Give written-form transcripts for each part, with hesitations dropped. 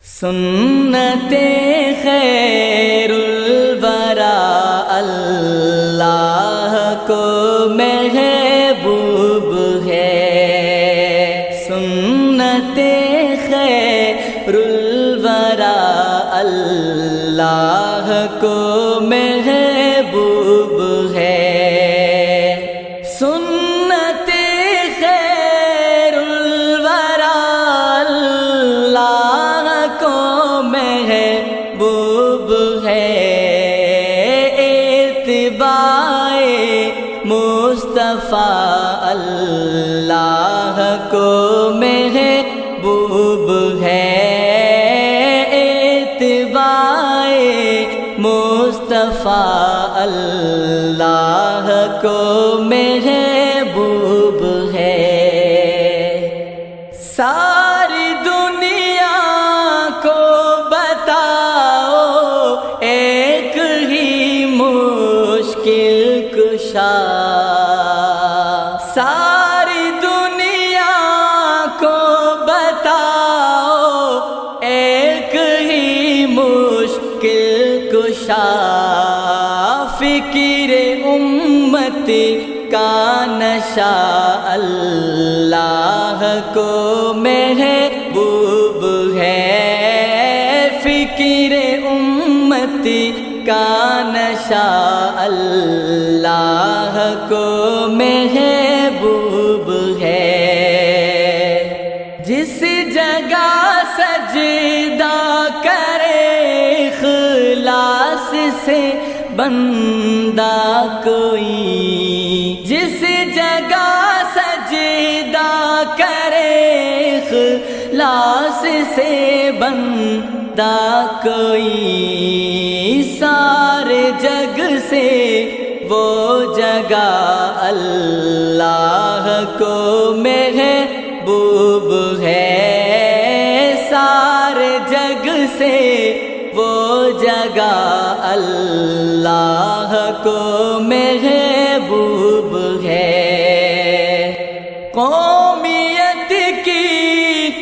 سنت خیر الورا اللہ کو محبوب ہے، سنت خیر الورا اللہ کو محبوب ہے، سنت خیر الورا اللہ کو محبوب ہے، اتباع مصطفیٰ اللہ کو محبوب ہے، اتباع مصطفیٰ اللہ کو محبوب ہے۔ ساری دنیا کو بتاؤ ایک ہی مشکل کشا، ساری دنیا کو بتاؤ ایک ہی مشکل کشا، فکر امت کا نشہ اللہ کو محبوب ہے، فکر امت کا نشہ اللہ کو محبوب ہے، جس جگہ سجدہ کرے اخلاص سے بندہ کوئی، جس جگہ سجدہ کرے اخلاص سے بندہ کوئی، سارے جگ سے وہ جگہ اللہ کو محبوب ہے، سارے جگ سے وہ جگہ اللہ کو محبوب ہے۔ قومیت کی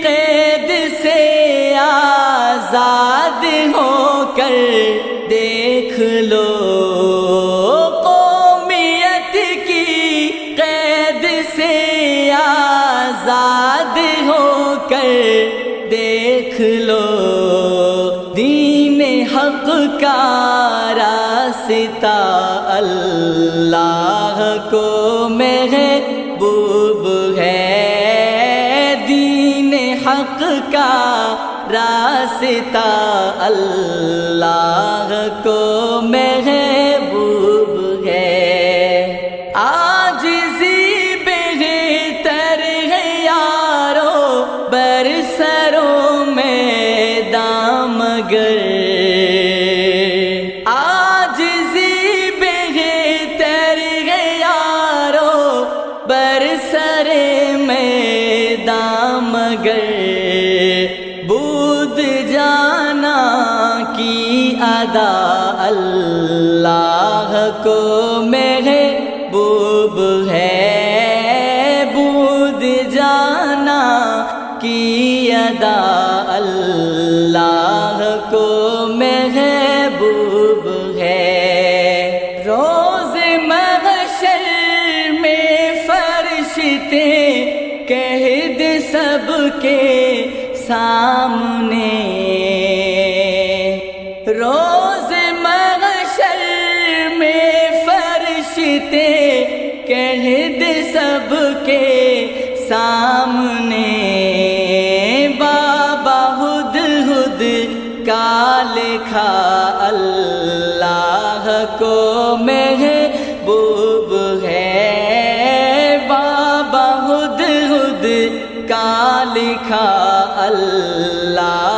قید سے آزاد ہو کر دیکھ لو، قومیت کی قید سے آزاد ہو کر دیکھ لو، دین حق کا راستہ اللہ کو محبوب ہے، دین حق کا راستہ اللہ کو محبوب ہے، عاجزی بہتر ہے یارو برسروں میں دام گر، عاجزی بہتر ہے یارو برسر میں دام گر، بود جانا کی ادا اللہ کو محبوب ہے، بود جانا کی ادا اللہ کو محبوب ہے، روز محشر میں فرشتے کہہ دے سب کے سامنے، روز محشر میں فرشتے کہہ دے سب کے سامنے، بابا ہدہد کا لکھا اللہ کو محبوب ہے، بابا ہدہد کا لکھا اللہ